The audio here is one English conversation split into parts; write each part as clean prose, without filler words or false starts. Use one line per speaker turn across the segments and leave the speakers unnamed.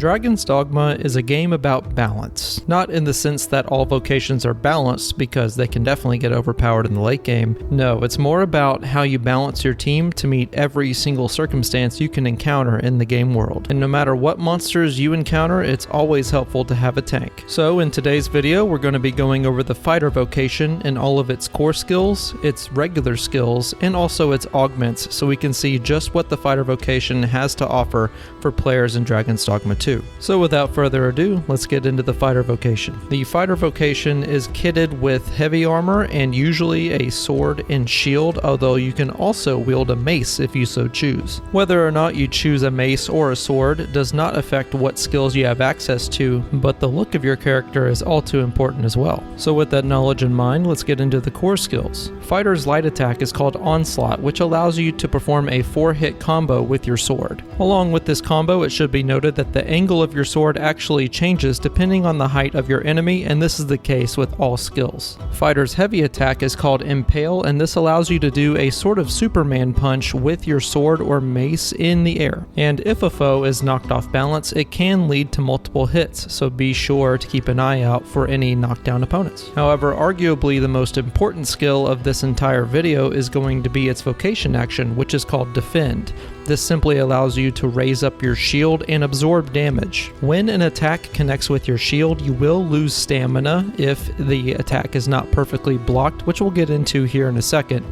Dragon's Dogma is a game about balance. Not in the sense that all vocations are balanced, because they can definitely get overpowered in the late game. No, it's more about how you balance your team to meet every single circumstance you can encounter in the game world. And no matter what monsters you encounter, it's always helpful to have a tank. So in today's video, we're going to be going over the fighter vocation and all of its core skills, its regular skills, and also its augments, so we can see just what the fighter vocation has to offer for players in Dragon's Dogma 2. So without further ado, let's get into the fighter vocation. The fighter vocation is kitted with heavy armor and usually a sword and shield, although you can also wield a mace if you so choose. Whether or not you choose a mace or a sword does not affect what skills you have access to, but the look of your character is all too important as well. So with that knowledge in mind, let's get into the core skills. Fighter's light attack is called Onslaught, which allows you to perform a 4-hit combo with your sword. Along with this combo, it should be noted that the angle of your sword actually changes depending on the height of your enemy, and this is the case with all skills. Fighter's heavy attack is called Impale, and this allows you to do a sort of Superman punch with your sword or mace in the air. And if a foe is knocked off balance, it can lead to multiple hits, so be sure to keep an eye out for any knockdown opponents. However, arguably the most important skill of this entire video is going to be its vocation action, which is called Defend. This simply allows you to raise up your shield and absorb damage. When an attack connects with your shield, you will lose stamina if the attack is not perfectly blocked, which we'll get into here in a second.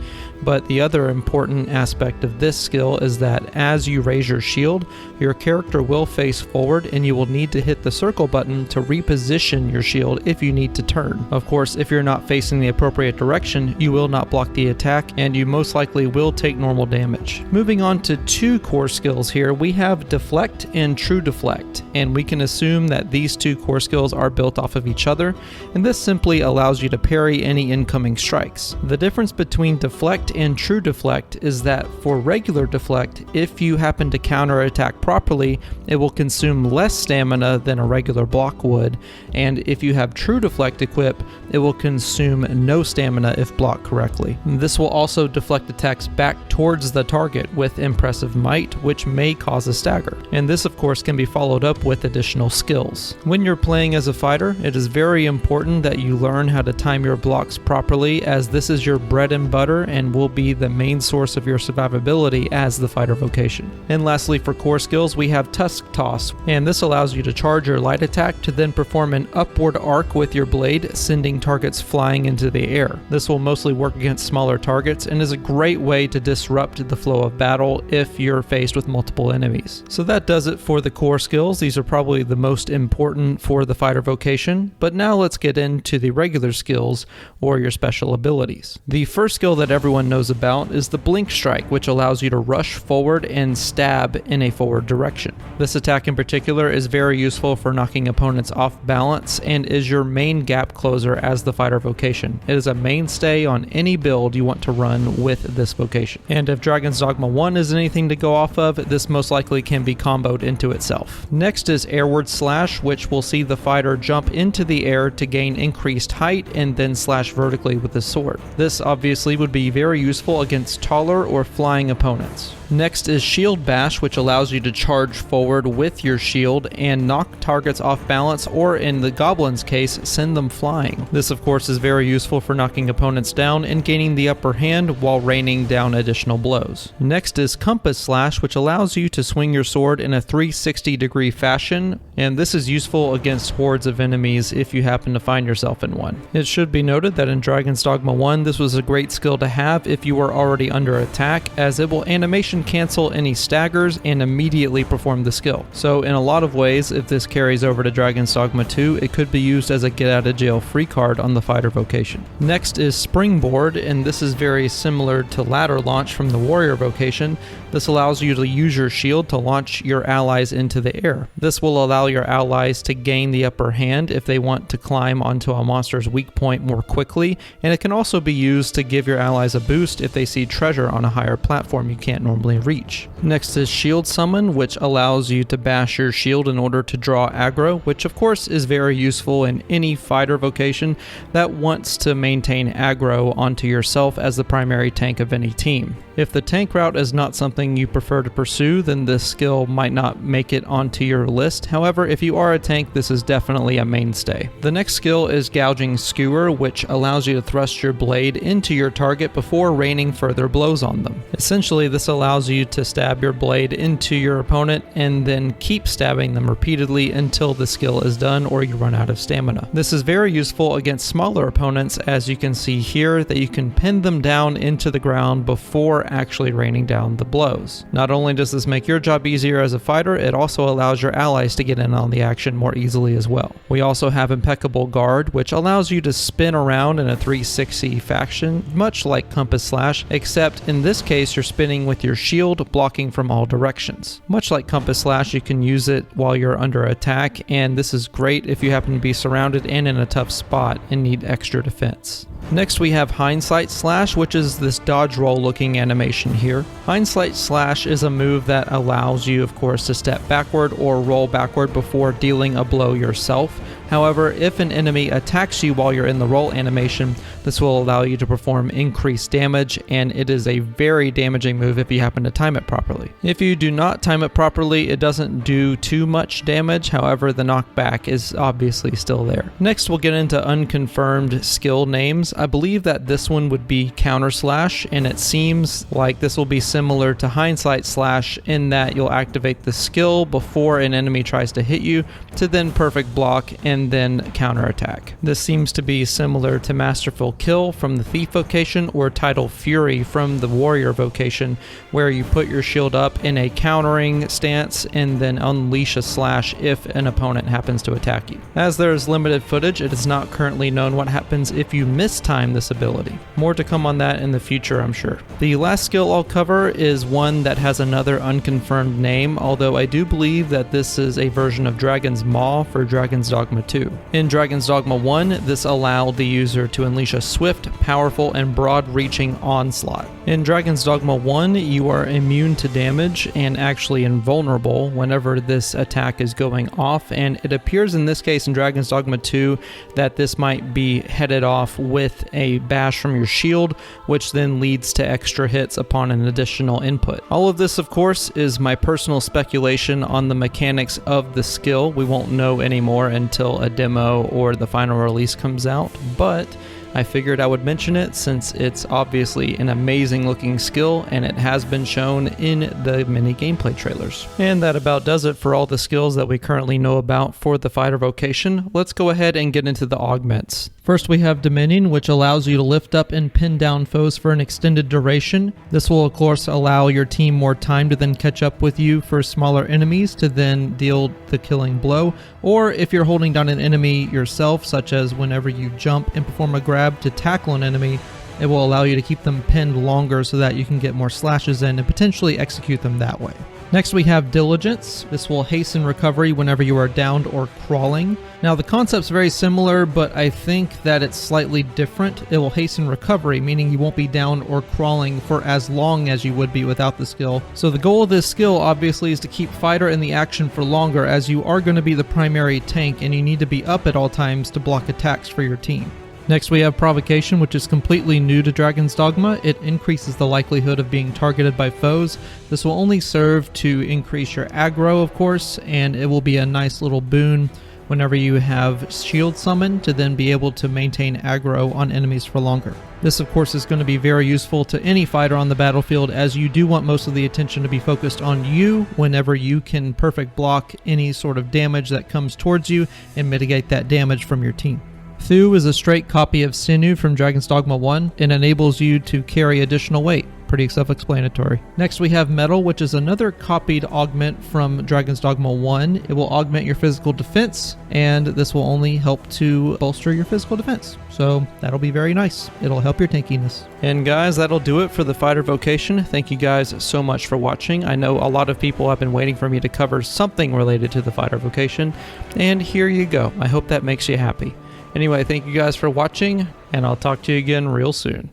But the other important aspect of this skill is that as you raise your shield, your character will face forward and you will need to hit the circle button to reposition your shield if you need to turn. Of course, if you're not facing the appropriate direction, you will not block the attack and you most likely will take normal damage. Moving on to two core skills here, we have Deflect and True Deflect, and we can assume that these two core skills are built off of each other, and this simply allows you to parry any incoming strikes. The difference between Deflect and True Deflect is that for regular Deflect, if you happen to counter attack properly, it will consume less stamina than a regular block would, and if you have True Deflect equipped, it will consume no stamina if blocked correctly. This will also deflect attacks back towards the target with impressive might, which may cause a stagger. And this of course can be followed up with additional skills. When you're playing as a fighter, it is very important that you learn how to time your blocks properly, as this is your bread and butter and will be the main source of your survivability as the fighter vocation. And lastly, for core skills, we have Tusk Toss, and this allows you to charge your light attack to then perform an upward arc with your blade, sending targets flying into the air. This will mostly work against smaller targets and is a great way to disrupt the flow of battle if you're faced with multiple enemies. So that does it for the core skills. These are probably the most important for the fighter vocation, but now let's get into the regular skills or your special abilities. The first skill that everyone knows about is the Blink Strike, which allows you to rush forward and stab in a forward direction. This attack in particular is very useful for knocking opponents off balance and is your main gap closer as the fighter vocation. It is a mainstay on any build you want to run with this vocation. And if Dragon's Dogma 1 is anything to go off of, this most likely can be comboed into itself. Next is Airward Slash, which will see the fighter jump into the air to gain increased height and then slash vertically with the sword. This obviously would be very useful against taller or flying opponents. Next is Shield Bash, which allows you to charge forward with your shield and knock targets off balance, or in the Goblin's case, send them flying. This of course is very useful for knocking opponents down and gaining the upper hand while raining down additional blows. Next is Compass Slash, which allows you to swing your sword in a 360-degree fashion, and this is useful against hordes of enemies if you happen to find yourself in one. It should be noted that in Dragon's Dogma 1, this was a great skill to have if you were already under attack, as it will animation cancel any staggers and immediately perform the skill. So in a lot of ways, if this carries over to Dragon's Dogma 2, it could be used as a get out of jail free card on the fighter vocation. Next is Springboard, and this is very similar to Ladder Launch from the warrior vocation. This allows you to use your shield to launch your allies into the air. This will allow your allies to gain the upper hand if they want to climb onto a monster's weak point more quickly, and it can also be used to give your allies a boost if they see treasure on a higher platform you can't normally reach. Next is Shield Summon, which allows you to bash your shield in order to draw aggro, which of course is very useful in any fighter vocation that wants to maintain aggro onto yourself as the primary tank of any team. If the tank route is not something you prefer to pursue, then this skill might not make it onto your list. However, if you are a tank, this is definitely a mainstay. The next skill is Gouging Skewer, which allows you to thrust your blade into your target before raining further blows on them. Essentially, this allows you to stab your blade into your opponent and then keep stabbing them repeatedly until the skill is done or you run out of stamina. This is very useful against smaller opponents, as you can see here that you can pin them down into the ground before actually raining down the blows. Not only does this make your job easier as a fighter, it also allows your allies to get in on the action more easily as well. We also have Impeccable Guard, which allows you to spin around in a 360 faction, much like Compass Slash, except in this case you're spinning with your shield blocking from all directions. Much like Compass Slash, you can use it while you're under attack, and this is great if you happen to be surrounded and in a tough spot and need extra defense. Next we have Hindsight Slash, which is this dodge roll looking animation here. Hindsight Slash is a move that allows you, of course, to step backward or roll backward before dealing a blow yourself. However, if an enemy attacks you while you're in the roll animation, this will allow you to perform increased damage, and it is a very damaging move if you happen to time it properly. If you do not time it properly, it doesn't do too much damage, however the knockback is obviously still there. Next we'll get into unconfirmed skill names. I believe that this one would be Counter Slash, and it seems like this will be similar to Hindsight Slash in that you'll activate the skill before an enemy tries to hit you to then perfect block and then counterattack. This seems to be similar to Masterful Kill from the Thief Vocation or Tidal Fury from the Warrior Vocation, where you put your shield up in a countering stance and then unleash a slash if an opponent happens to attack you. As there is limited footage, it is not currently known what happens if you mistime this ability. More to come on that in the future, I'm sure. The last skill I'll cover is one that has another unconfirmed name, although I do believe that this is a version of Dragon's Maw for Dragon's Dogma 2. In Dragon's Dogma 1, this allowed the user to unleash a swift, powerful, and broad-reaching onslaught. In Dragon's Dogma 1, you are immune to damage and actually invulnerable whenever this attack is going off, and it appears in this case in Dragon's Dogma 2 that this might be headed off with a bash from your shield, which then leads to extra hits upon an additional input. All of this, of course, is my personal speculation on the mechanics of the skill. We won't know anymore until a demo or the final release comes out, but I figured I would mention it since it's obviously an amazing looking skill and it has been shown in the many gameplay trailers. And that about does it for all the skills that we currently know about for the fighter vocation. Let's go ahead and get into the augments. First we have Dominion, which allows you to lift up and pin down foes for an extended duration. This will of course allow your team more time to then catch up with you for smaller enemies to then deal the killing blow, or if you're holding down an enemy yourself, such as whenever you jump and perform a grab to tackle an enemy, it will allow you to keep them pinned longer so that you can get more slashes in and potentially execute them that way. Next we have Diligence. This will hasten recovery whenever you are downed or crawling. Now the concept's very similar, but I think that it's slightly different. It will hasten recovery, meaning you won't be down or crawling for as long as you would be without the skill. So the goal of this skill obviously is to keep fighter in the action for longer, as you are going to be the primary tank and you need to be up at all times to block attacks for your team. Next we have Provocation, which is completely new to Dragon's Dogma. It increases the likelihood of being targeted by foes. This will only serve to increase your aggro, of course, and it will be a nice little boon whenever you have shield summon to then be able to maintain aggro on enemies for longer. This of course is going to be very useful to any fighter on the battlefield, as you do want most of the attention to be focused on you whenever you can perfect block any sort of damage that comes towards you and mitigate that damage from your team. Thu is a straight copy of Sinew from Dragon's Dogma 1 and enables you to carry additional weight. Pretty self-explanatory. Next we have Metal, which is another copied augment from Dragon's Dogma 1. It will augment your physical defense, and this will only help to bolster your physical defense. So that'll be very nice. It'll help your tankiness. And guys, that'll do it for the fighter vocation. Thank you guys so much for watching. I know a lot of people have been waiting for me to cover something related to the fighter vocation, and here you go. I hope that makes you happy. Anyway, thank you guys for watching, and I'll talk to you again real soon.